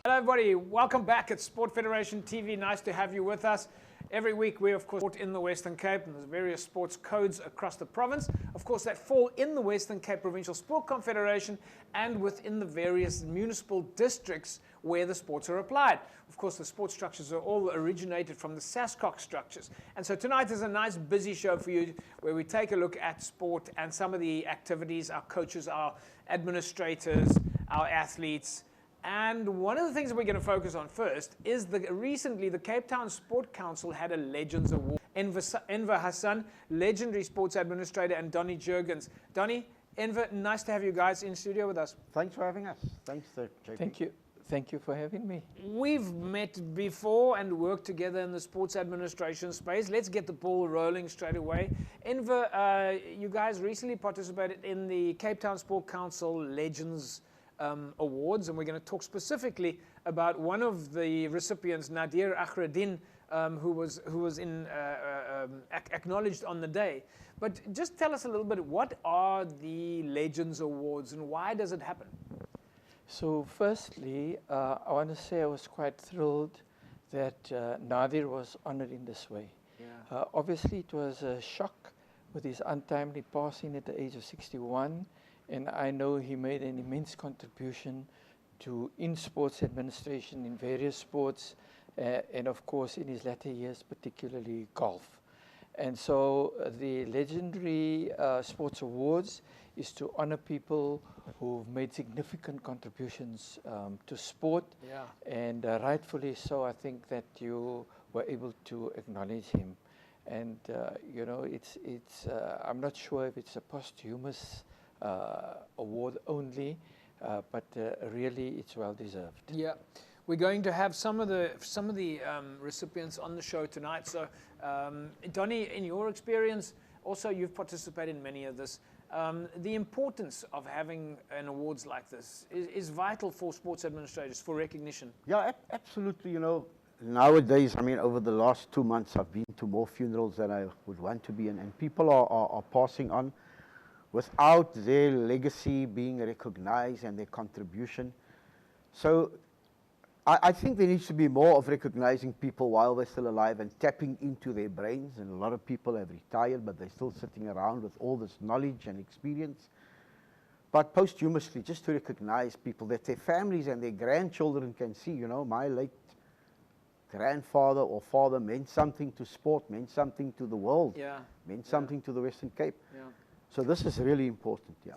Hello everybody, welcome back at Sport Federation TV. Nice to have you with us. Every week we of course sport in the Western Cape, and there's various sports codes across the province, of course, that fall in the Western Cape Provincial Sport Confederation and within the various municipal districts where the sports are applied. Of course, the sports structures are all originated from the SASCOC structures. And so tonight is a nice busy show for you where we take a look at sport and some of the activities, our coaches, our administrators, our athletes. And one of the things that we're going to focus on first is recently the Cape Town Sport Council had a Legends Award. Enver Hassan, legendary sports administrator, and Donny Jurgens. Donny, Enver, nice to have you guys in studio with us. Thanks for having us. Thanks, JP. Thank you. Thank you for having me. We've met before and worked together in the sports administration space. Let's get the ball rolling straight away. Enver, you guys recently participated in the Cape Town Sport Council Legends Awards, and we're going to talk specifically about one of the recipients, Nadier Agerdien, who was acknowledged on the day. But just tell us a little bit, what are the Legends Awards and why does it happen? So firstly, I want to say I was quite thrilled that Nadier was honored in this way. Yeah. Obviously, it was a shock with his untimely passing at the age of 61. And I know he made an immense contribution in sports administration, in various sports, and of course in his latter years, particularly golf. And so the legendary Sports Awards is to honor people who've made significant contributions to sport. Yeah. And rightfully so, I think that you were able to acknowledge him. And, you know, I'm not sure if it's a posthumous award only, but really it's well deserved. Yeah, we're going to have some of the recipients on the show tonight. So, Donny, in your experience, also you've participated in many of this. The importance of having an awards like this is vital for sports administrators, for recognition. Yeah, absolutely. You know, nowadays, I mean, over the last 2 months, I've been to more funerals than I would want to be in, and people are passing on without their legacy being recognized and their contribution. So I think there needs to be more of recognizing people while they're still alive and tapping into their brains. And a lot of people have retired, but they're still sitting around with all this knowledge and experience. But posthumously, just to recognize people that their families and their grandchildren can see, you know, my late grandfather or father meant something to sport, meant something to the world, Yeah. meant something to the Western Cape. Yeah. So this is really important, yeah.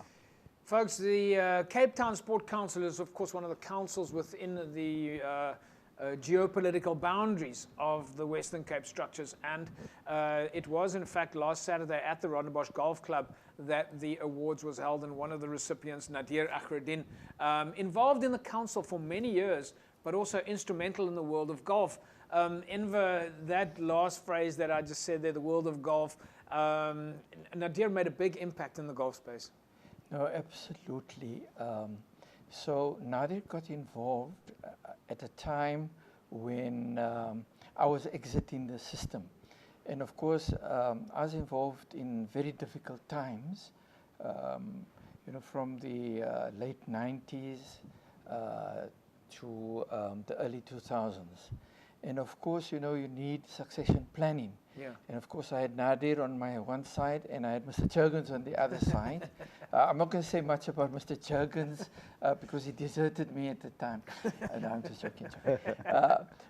Folks, the Cape Town Sport Council is, of course, one of the councils within the geopolitical boundaries of the Western Cape structures. And it was, in fact, last Saturday at the Rondebosch Golf Club that the awards was held, and one of the recipients, Nadier Agerdien, involved in the council for many years, but also instrumental in the world of golf. Enver, that last phrase that I just said there, the world of golf, Nadier made a big impact in the golf space. No, absolutely. So Nadier got involved at a time when I was exiting the system. And of course, I was involved in very difficult times, you know, from the late 90s to the early 2000s. And of course, you know, you need succession planning. Yeah. And of course, I had Nadier on my one side, and I had Mr. Jurgens on the other side. I'm not going to say much about Mr. Jurgens because he deserted me at the time. No, I'm just joking.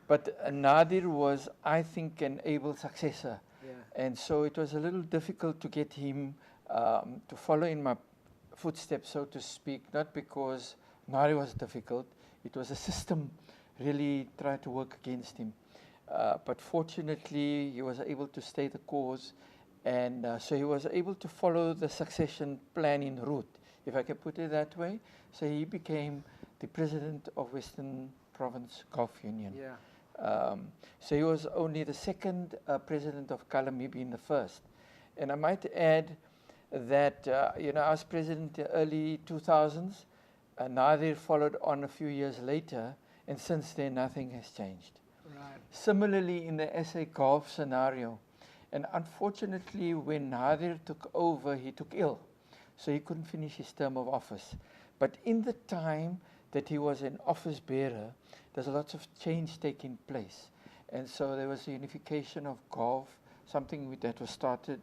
But Nadier was, I think, an able successor. Yeah. And so it was a little difficult to get him to follow in my footsteps, so to speak, not because Nadier was difficult. It was a system really tried to work against him. But fortunately, he was able to stay the course, and so he was able to follow the succession planning route, if I can put it that way. So he became the president of Western Province Golf Union. Yeah. So he was only the second president of Kala, maybe in the first. And I might add that, you know, I was president in the early 2000s, Nadier followed on a few years later, and since then nothing has changed. Right. Similarly, in the SA golf scenario, and unfortunately when Nadier took over, he took ill, so he couldn't finish his term of office. But in the time, that he was an office bearer, there's lots of change taking place. And so there was a unification of golf, something that was started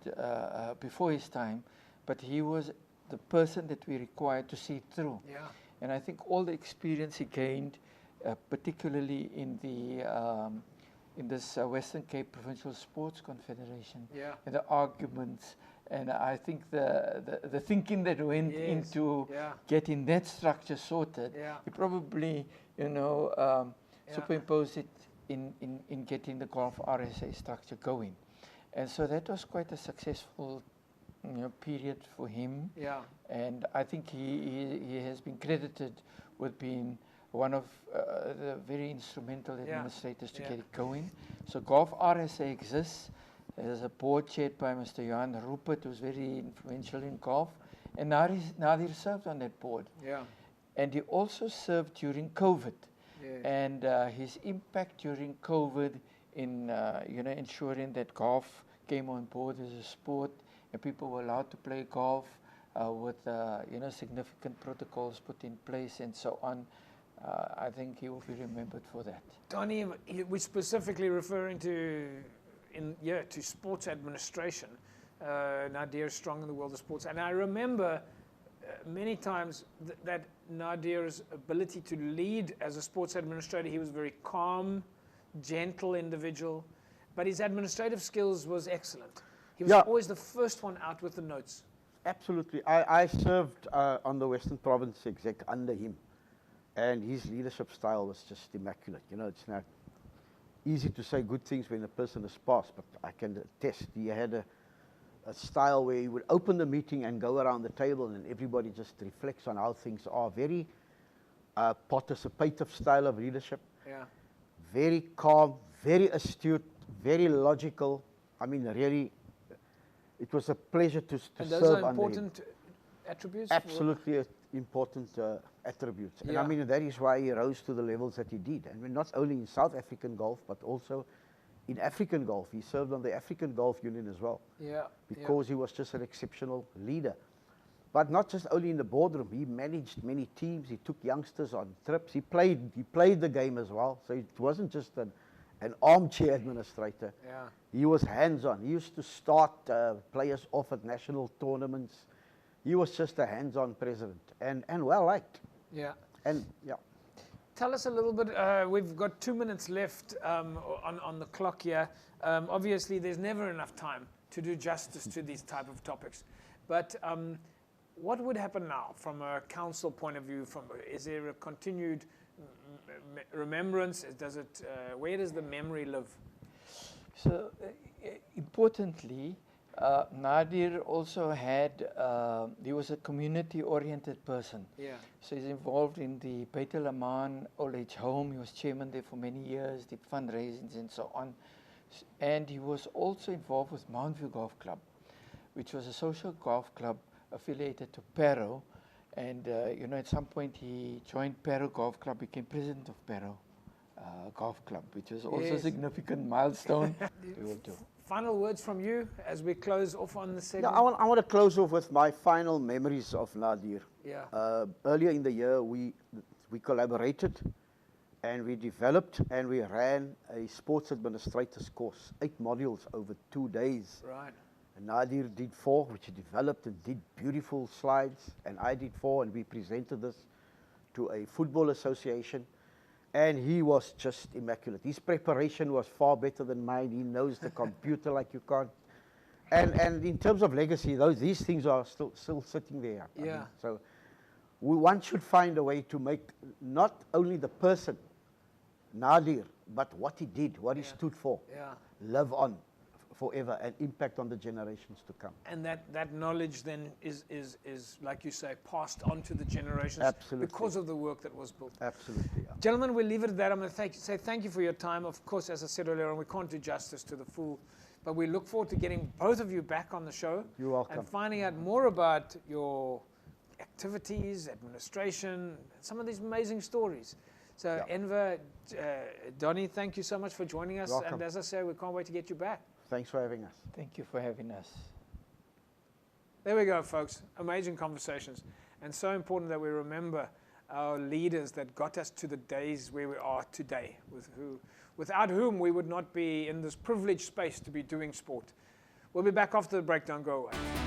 before his time, but he was the person that we required to see it through. Yeah. And I think all the experience he gained, particularly in the in this Western Cape Provincial Sports Confederation, Yeah. and the arguments, and I think the thinking that went into getting that structure sorted, he probably, you know, superimposed it in getting the Golf RSA structure going. And so that was quite a successful, you know, period for him. Yeah. And I think he has been credited with being one of the very instrumental administrators to get it going. So Golf RSA exists. There's a board chaired by Mr. Johan Rupert, who's very influential in golf. And Nadier served on that board. Yeah. And he also served during COVID. Yes. And his impact during COVID in you know, ensuring that golf came on board as a sport and people were allowed to play golf with you know, significant protocols put in place and so on. I think he will be remembered for that. Donny, we're specifically referring to to sports administration. Nadier is strong in the world of sports, and I remember many times that Nadier's ability to lead as a sports administrator. He was a very calm, gentle individual, but his administrative skills was excellent. He was always the first one out with the notes. Absolutely. I served on the Western Province exec under him, and his leadership style was just immaculate. You know, it's not easy to say good things when a person has passed, but I can attest he had a style where he would open the meeting and go around the table and everybody just reflects on how things are. Very participative style of leadership. Yeah. Very calm, very astute, very logical. I mean, really, it was a pleasure to and serve those are under him. important attributes? Absolutely important attributes. And I mean, that is why he rose to the levels that he did. And not only in South African golf, but also in African golf. He served on the African Golf Union as well. Yeah. Because he was just an exceptional leader. But not just only in the boardroom, he managed many teams, he took youngsters on trips, he played the game as well. So it wasn't just an armchair administrator. Yeah. He was hands-on. He used to start players off at national tournaments. He was just a hands-on president and well liked. Yeah. And Tell us a little bit, we've got 2 minutes left on the clock here. Obviously, there's never enough time to do justice to these type of topics. But what would happen now from a council point of view? Is there a continued remembrance? Where does the memory live? So, importantly, Nadier also had, he was a community-oriented person. Yeah. So he's involved in the Beit El Aman Old Age Home. He was chairman there for many years, did fundraisings and so on. And he was also involved with Mountview Golf Club, which was a social golf club affiliated to Pero. And, you know, at some point he joined Pero Golf Club, became president of Pero Golf Club, which was also a significant milestone. We will do. Final words from you as we close off on the segment? I want to close off with my final memories of Nadier. Yeah. Earlier in the year, we collaborated and we developed and we ran a sports administrators course, 8 modules over 2 days. Right. And Nadier did 4, which he developed and did beautiful slides, and I did 4, and we presented this to a football association. And he was just immaculate. His preparation was far better than mine. He knows the computer like you can't. And in terms of legacy, these things are still sitting there. I mean, so one should find a way to make not only the person, Nadier, but what he did, what he stood for, live on forever and impact on the generations to come. And that knowledge then is, like you say, passed on to the generations. Absolutely. Because of the work that was built. Absolutely. Yeah. Gentlemen, we'll leave it at that. I'm going to say thank you for your time. Of course, as I said earlier on, we can't do justice to the full, but we look forward to getting both of you back on the show. You're welcome. And finding out more about your activities, administration, some of these amazing stories. So Enver, Donny, thank you so much for joining us. Welcome. And as I say, we can't wait to get you back. Thanks for having us. Thank you for having us. There we go, folks. Amazing conversations. And so important that we remember our leaders that got us to the days where we are today, without whom we would not be in this privileged space to be doing sport. We'll be back after the break. Don't go away.